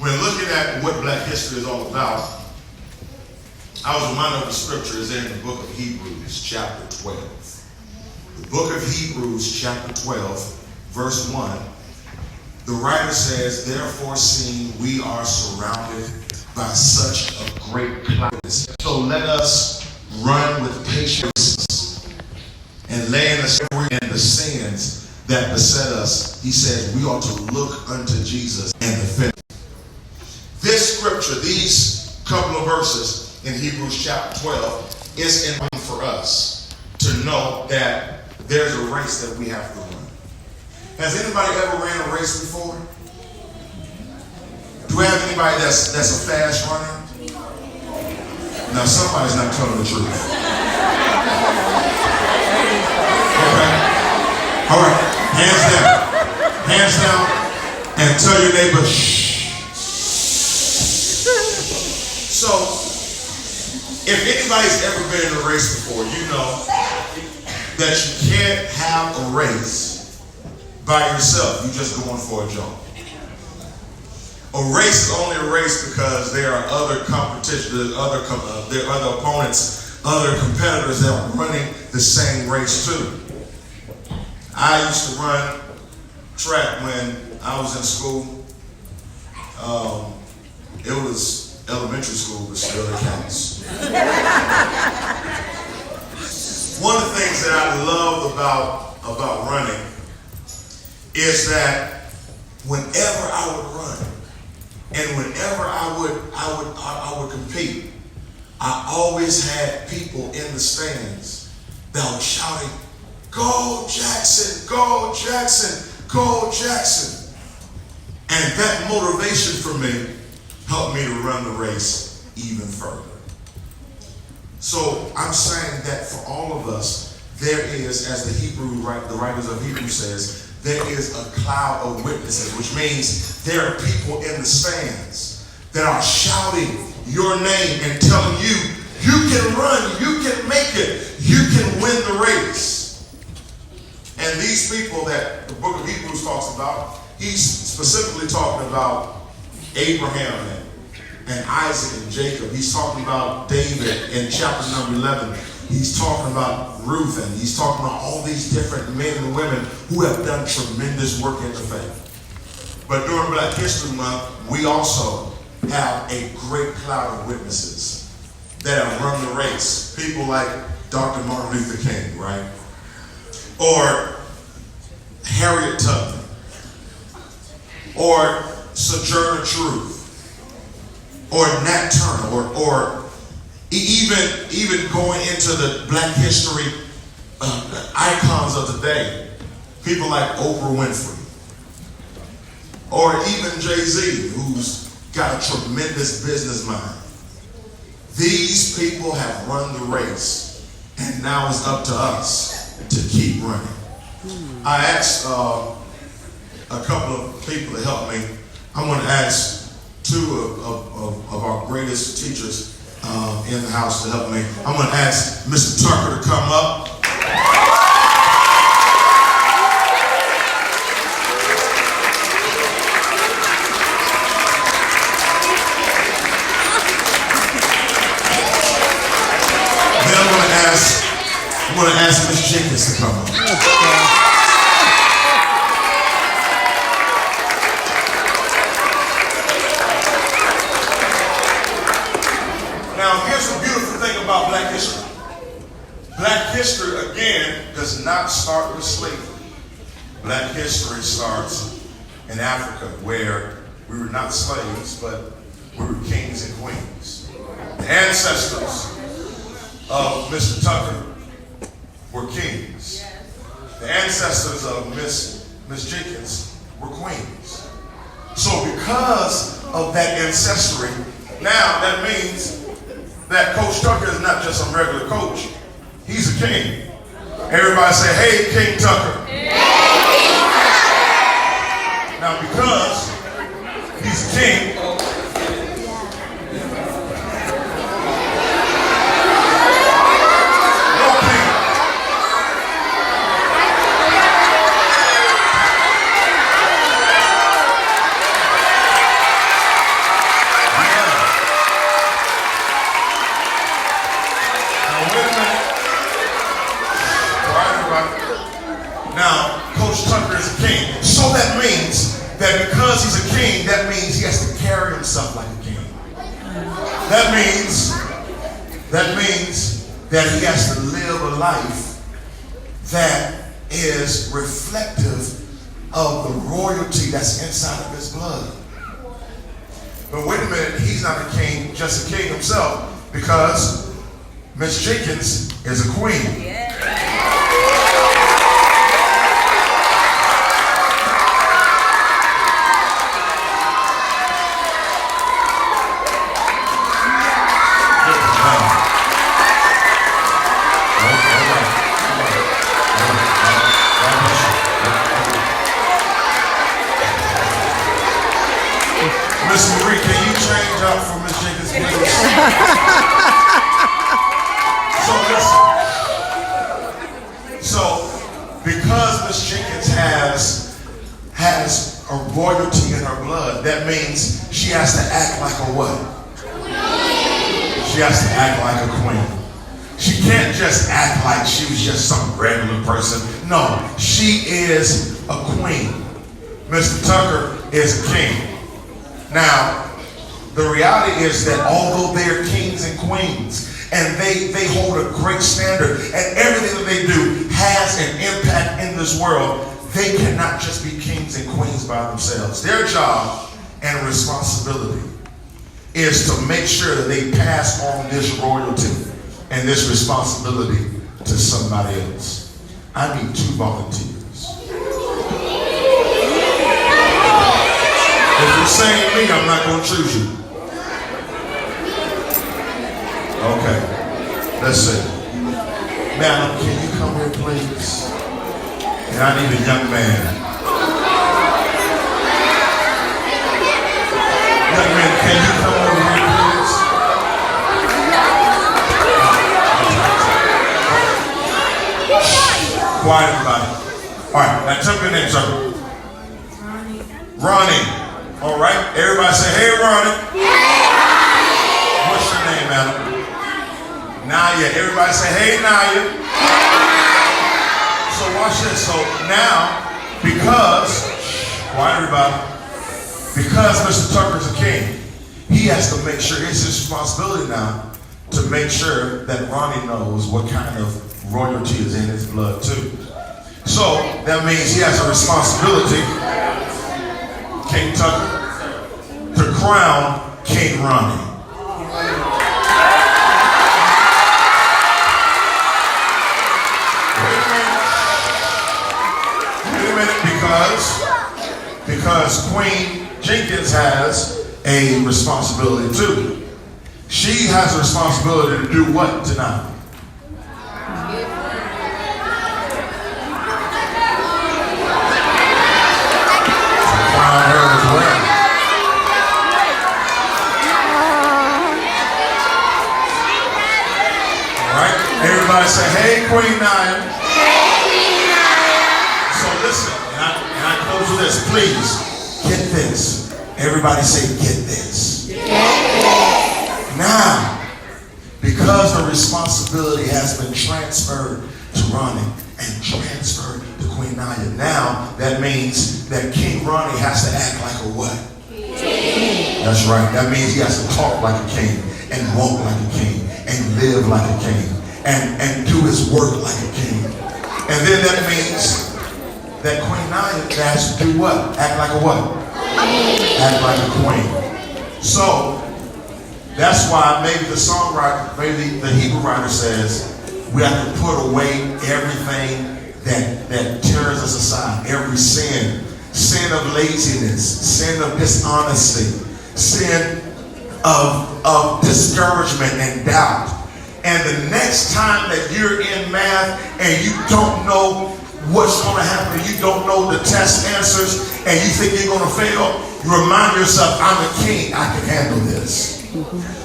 When looking at what Black history is all about, I was reminded of the scripture is in the book of Hebrews, chapter 12. The book of Hebrews, chapter 12, verse 1. The writer says, therefore, seeing we are surrounded by such a great cloud, so let us run with patience and lay in the sins that beset us. He said we ought to look unto Jesus and the finish. This scripture, these couple of verses in Hebrews chapter 12 is important for us to know that there's a race that we have to run. Has anybody ever ran a race before? Do we have anybody that's a fast runner? Now somebody's not telling the truth. Okay. All right. Hands down. Hands down. And tell your neighbor, shh. So, if anybody's ever been in a race before, you know that you can't have a race by yourself. You're just going for a jog. A race is only a race because there are other competition, there are other opponents, other competitors that are running the same race too. I used to run track when I was in school. It was elementary school, but still it counts. One of the things that I love about running is that whenever I would run and whenever I would compete, I always had people in the stands that were shouting, "Go Jackson, go Jackson, go Jackson." And that motivation for me helped me to run the race even further. So I'm saying that for all of us, there is, as the writers of Hebrews says, there is a cloud of witnesses, which means there are people in the stands that are shouting your name and telling you, you can run, you can make it, you can win the race. And these people that the book of Hebrews talks about, he's specifically talking about Abraham and Isaac and Jacob. He's talking about David in chapter number 11. He's talking about Ruth, and he's talking about all these different men and women who have done tremendous work in the faith. But during Black History Month, we also have a great cloud of witnesses that have run the race. People like Dr. Martin Luther King, right? Or Harriet Tubman. Or Sojourner Truth. Or Nat Turner, or even going into the Black history icons of the day, people like Oprah Winfrey, or even Jay-Z, who's got a tremendous business mind. These people have run the race, and now it's up to us to keep running. I asked a couple of people to help me. I'm going to ask two of our greatest teachers in the house to help me. I'm going to ask Mr. Tucker to come up. Then I'm going to ask Ms. Jenkins to come up. Now, here's the beautiful thing about Black history. Black history, again, does not start with slavery. Black history starts in Africa, where we were not slaves, but we were kings and queens. The ancestors of Mr. Tucker were kings. The ancestors of Miss Jenkins were queens. So because of that ancestry, now that means that Coach Tucker is not just some regular coach. He's a king. Everybody say, "Hey, King Tucker." Hey, King Tucker. Now, because he's a king, no king. that because he's a king, that means he has to carry himself like a king. That means that he has to live a life that is reflective of the royalty that's inside of his blood. But wait a minute, he's not a king, just a king himself, because Miss Jenkins is a queen. Yeah. Miss Marie, can you change up for Miss Jenkins, please? So because Miss Jenkins has a royalty in her blood, that means she has to act like a what? She has to act like a queen. She can't just act like she was just some regular person. No, she is a queen. Mr. Tucker is a king. Now, the reality is that although they're kings and queens, and they hold a great standard, and everything that they do has an impact in this world, they cannot just be kings and queens by themselves. Their job and responsibility is to make sure that they pass on this royalty and this responsibility to somebody else. I need 2 volunteers. If you're saying me, I'm not going to choose you. Okay, let's see. Madam, can you come here, please? And I need a young man. Young man, can you come over here, please? Quiet, everybody. All right, now tell me your name, sir. Ronnie. All right, everybody say, hey, Ronnie. What's your name, madam? Naya. Everybody say, hey, Naya. So watch this. So now, because, why everybody? Because Mr. Tucker's a king, he has to make sure, it's his responsibility now to make sure that Ronnie knows what kind of royalty is in his blood too. So that means he has a responsibility, King Tucker, to crown King Ronnie. Wait a minute, because Queen Jenkins has a responsibility too. She has a responsibility to do what tonight? Everybody say, hey, Queen Naya. Hey, Queen Naya. So listen, and I close with this. Please, get this. Everybody say, get this. Get this. Now, because the responsibility has been transferred to Ronnie and transferred to Queen Naya, now that means that King Ronnie has to act like a what? King. That's right. That means he has to talk like a king and walk like a king and live like a king. And do his work like a king. And then that means that Queen Naya has to do what? Act like a what? Act like a queen. So that's why maybe the songwriter, maybe the Hebrew writer says we have to put away everything that tears us aside. Every sin. Sin of laziness, sin of dishonesty, sin of discouragement and doubt. And the next time that you're in math and you don't know what's going to happen, you don't know the test answers, and you think you're going to fail, you remind yourself, I'm a king, I can handle this.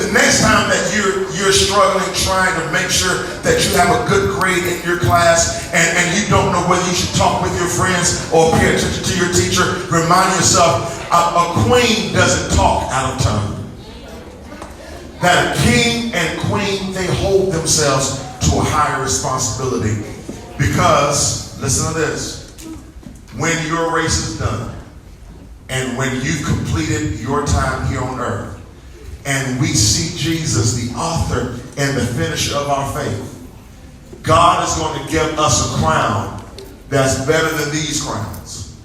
The next time that you're struggling, trying to make sure that you have a good grade in your class, and you don't know whether you should talk with your friends or pay attention to your teacher, remind yourself, a queen doesn't talk out of turn. That a king and queen, they hold themselves to a higher responsibility. Because, listen to this, when your race is done, and when you've completed your time here on earth, and we see Jesus, the author and the finisher of our faith, God is going to give us a crown that's better than these crowns.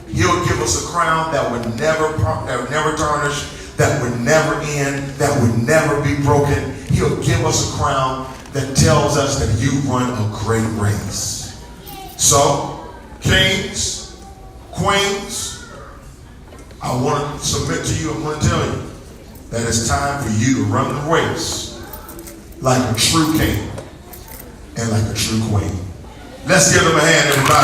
He'll give us a crown that would never tarnish, that would never end, that would never be broken. He'll give us a crown that tells us that you run a great race. So, kings, queens, I want to submit to you, I'm going to tell you that it's time for you to run the race like a true king and like a true queen. Let's give them a hand, everybody.